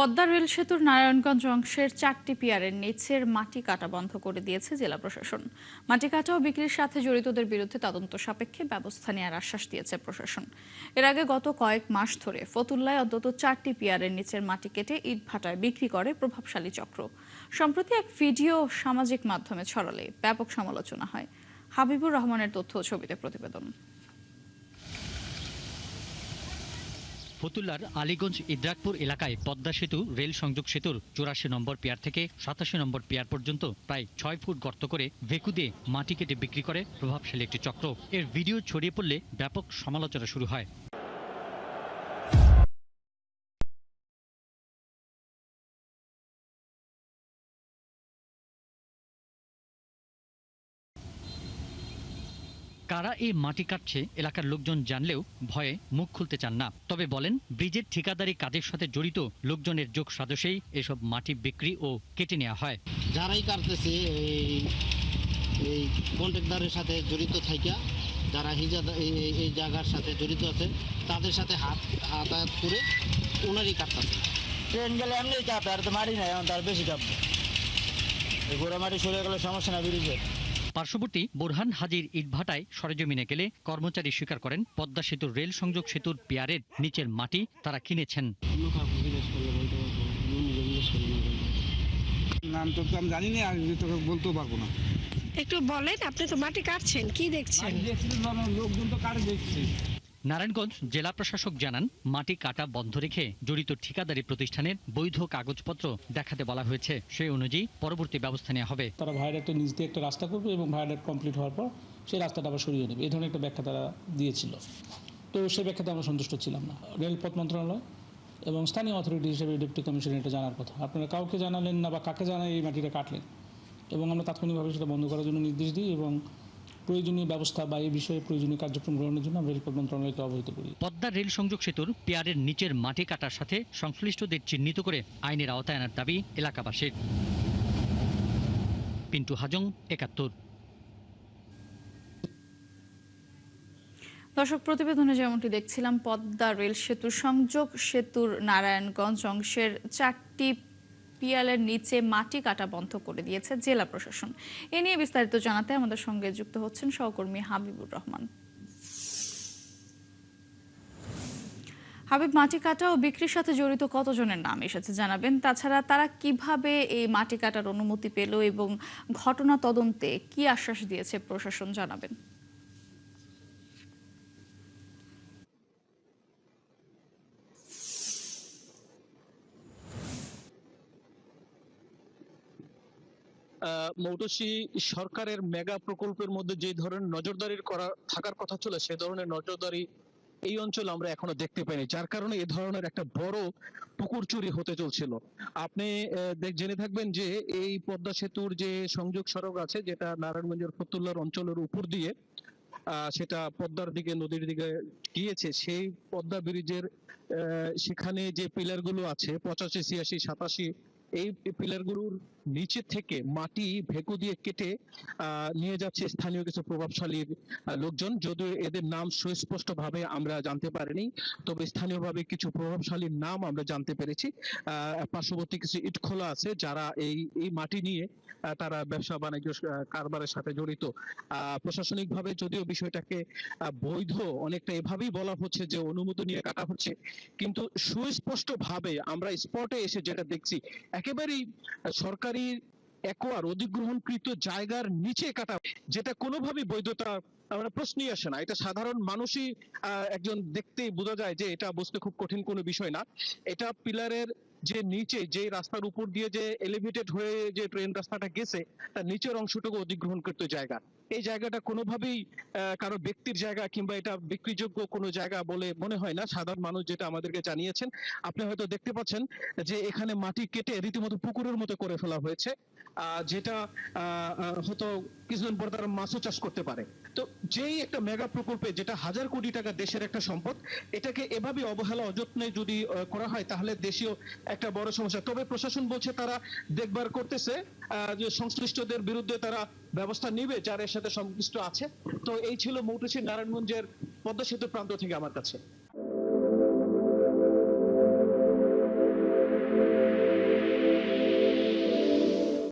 Padma rail সেতুর নারায়ণগঞ্জ অংশের 4টি পিয়ারের নিচের মাটি কাটা বন্ধ করে দিয়েছে জেলা প্রশাসন। মাটি কাটা ও বিক্রির সাথে জড়িতদের বিরুদ্ধে তদন্ত সাপেক্ষে ব্যবস্থা নেওয়ার আশ্বাস দিয়েছে প্রশাসন। এর আগে গত কয়েক মাস ধরে ফতুল্লায় অন্তত 4টি পিয়ারের নিচের মাটি কেটে ইটভাটায় বিক্রি করে প্রভাবশালী চক্র। সম্প্রতি এক ভিডিও সামাজিক মাধ্যমে ছড়ালে ব্যাপক সমালোচনা হয়। হাবিবুর রহমানের তথ্য ও ছবিতে প্রতিবেদন। ফতুল্লার আলীগঞ্জ ইদ্রাকপুর এলাকায় পদ্মা সেতু রেল সংযোগ সেতুর 84 নম্বর পিয়ার থেকে 87 নম্বর পিয়ার পর্যন্ত প্রায় 6 ফুট গর্ত করে ভেকু দিয়ে মাটি কেটে বিক্রি করে প্রভাবশালী একটি চক্র। এর ভিডিও ছড়িয়ে পড়লে ব্যাপক সমালোচনা শুরু হয়। কারা এই মাটি কাটছে এলাকার লোকজন জানলেও ভয়ে মুখ খুলতে চান না। তবে বলেন, ব্রিজের ঠিকাদারি কাজের সাথে জড়িত লোকজনের যোগ সাজসেই এসব মাটি বিক্রি ও কেটে নেওয়া হয়। যারাই কাটতেছে এই কন্ট্রাক্টরের সাথে জড়িত থাইকা, যারা এই জায়গার সাথে জড়িত আছে তাদের সাথে হাতাহাত করে ওনারই কাটতেছে। ট্রেন গেলে এমনি কাঁপে, আর তো মারি নাই, এখন তার বেশি কাঁপবে। গোড়া মাটি সরে গেলে সমস্যা না ব্রিজে। পার্শ্ববর্তী বোরহান হাজির ইটভাটায় সরেজমিনে গেলে কর্মচারী স্বীকার করেন, পদ্মা সেতুর রেল সংযোগ সেতুর পিয়ারের নিচের মাটি তারা কিনেছেন। নাম তো আমি জানি না, আর তোকে বলতেও পারবো না। একটু বলেন, আপনি তো মাটি কাটছেন, কি দেখছেন? লোকজন তো কাটে দেখছি। নারায়ণগঞ্জ জেলা প্রশাসক জানান, মাটি কাটা বন্ধ রেখে জড়িত ঠিকাদারি প্রতিষ্ঠানের বৈধ কাগজপত্র দেখাতে বলা হয়েছে। সেই অনুযায়ী পরবর্তী ব্যবস্থা নেওয়া হবে। তারা ভায়াডাক্টের নিচ দিয়ে একটা রাস্তা করবে এবং ভায়াডাক্ট কমপ্লিট হওয়ার পর সেই রাস্তাটা আবার সরিয়ে নেবে, এই ধরনের একটা ব্যাখ্যা তারা দিয়েছিল। তো সেই ব্যাখ্যাতে আমরা সন্তুষ্ট ছিলাম না। রেলপথ মন্ত্রণালয় এবং স্থানীয় অথরিটি হিসেবে ডেপুটি কমিশনার এটা জানার কথা। আপনারা কাউকে জানালেন না বা কাকে জানাই এই মাটিটা কাটলেন, এবং আমরা তাৎক্ষণিকভাবে সেটা বন্ধ করার জন্য নির্দেশ দিই এবং প্রয়োজনীয় ব্যবস্থা বা এই বিষয়ে প্রয়োজনীয় কার্যক্রম গ্রহণের জন্য আমরা রেলপথ মন্ত্রণালয়কে অবহিত করি। পদ্মা রেল সংযোগ সেতুর পিয়ারের নিচের মাটি কাটার সাথে সংশ্লিষ্টদের চিহ্নিত করে আইনের আওতায় আনার দাবি এলাকাবাসীর। পিন্টু হাজং, ৭১। দর্শক, প্রতিবেদনে যেমনটি দেখছিলাম, পদ্মা রেল সেতুর সংযোগ সেতুর নারায়ণগঞ্জ অংশের 4টি পিয়ালের নিচে মাটি কাটা বন্ধ করে দিয়েছে জেলা প্রশাসন। এ নিয়ে বিস্তারিত জানাতে আমাদের সঙ্গে যুক্ত হচ্ছেন সহকর্মী হাবিবুর রহমান। হাবিব, মাটি কাটা ও বিক্রির সাথে জড়িত কতজনের নাম এসেছে জানাবেন? তাছাড়া তারা কিভাবে এই মাটি কাটার অনুমতি পেল এবং ঘটনা তদন্তে কি আশ্বাস দিয়েছে প্রশাসন জানাবেন? মৌটসী সরকারের মেগা প্রকল্পের মধ্যে যে ধরনের নজরদারি থাকার কথা ছিল, সে ধরনের নজরদারি এই অঞ্চলে আমরা এখনো দেখতে পাইনি, যার কারণে এ ধরনের একটা বড় পুকুর চুরি হতে চলছিল। আপনি জেনে থাকবেন যে এই পদ্মা সেতুর যে সংযোগ সড়ক আছে, যেটা নারায়ণগঞ্জের ফতুল্লার অঞ্চলের উপর দিয়ে সেটা পদ্মার দিকে, নদীর দিকে গিয়েছে, সেই পদ্মা ব্রিজের সেখানে যে পিলার গুলো আছে 85, 86, 87, এই পিলারগুলোর নিচে থেকে মাটি ভেকু দিয়ে কেটে নিয়ে যাচ্ছে স্থানীয় কিছু প্রভাবশালী লোকজন। যদিও এদের নাম সুস্পষ্ট ভাবে আমরা জানতে পারিনি, তবে স্থানীয়ভাবে কিছু প্রভাবশালীর নাম আমরা জানতে পেরেছি। পার্শ্ববর্তী কিছু ইটখোলা আছে যারা এই মাটি নিয়ে তারা ব্যবসা বাণিজ্য কারবারের সাথে জড়িত। প্রশাসনিকভাবে যদিও বিষয়টাকে বৈধ অনেকটা এভাবেই বলা হচ্ছে যে অনুমতি নিয়ে কাটা হচ্ছে, কিন্তু সুস্পষ্ট ভাবে আমরা স্পটে এসে যেটা দেখছি, একেবারেই সরকারি একোয়ার অধিগ্রহণকৃত জায়গার নিচে কাটা, যেটা কোনোভাবেই বৈধতা প্রশ্নই আসে না। এটা সাধারণ মানুষই একজন দেখতেই বোঝা যায় যে এটা বুঝতে খুব কঠিন কোনো বিষয় না। এটা পিলারের যে নিচে, যে রাস্তার উপর দিয়ে যে এলিভেটেড হয়ে যে ট্রেন রাস্তাটা গেছে, তার নিচের অংশটুকু অধিগ্রহণকৃত জায়গা। এই জায়গাটা কোনোভাবেই কারো ব্যক্তির জায়গা কিংবা এটা বিক্রিযোগ্য কোনো জায়গা বলে মনে হয় না। সাধারণ মানুষ যেটা আমাদেরকে জানিয়েছেন, আপনি হয়তো দেখতে পাচ্ছেন যে এখানে মাটি কেটে রীতিমতো পুকুরের মতো করে ফেলা হয়েছে, যেটা হয়তো কিছুদিন পর তারা মাছও চাষ করতে পারে। তো যেই একটা মেগা প্রকল্পে, যেটা হাজার কোটি টাকা দেশের একটা সম্পদ, এটাকে এভাবে অবহেলা অযত্নে যদি করা হয় তাহলে দেশীয় একটা বড় সমস্যা। তবে প্রশাসন বলছে তারা দেখভাল করতেছে, যে সংশ্লিষ্টদের বিরুদ্ধে তারা ব্যবস্থা নিবে যারা এর সাথে সংশ্লিষ্ট আছে। তো এই ছিল মৌটসী নারায়ণগঞ্জের পদ্মা সেতু প্রান্ত থেকে আমার কাছে।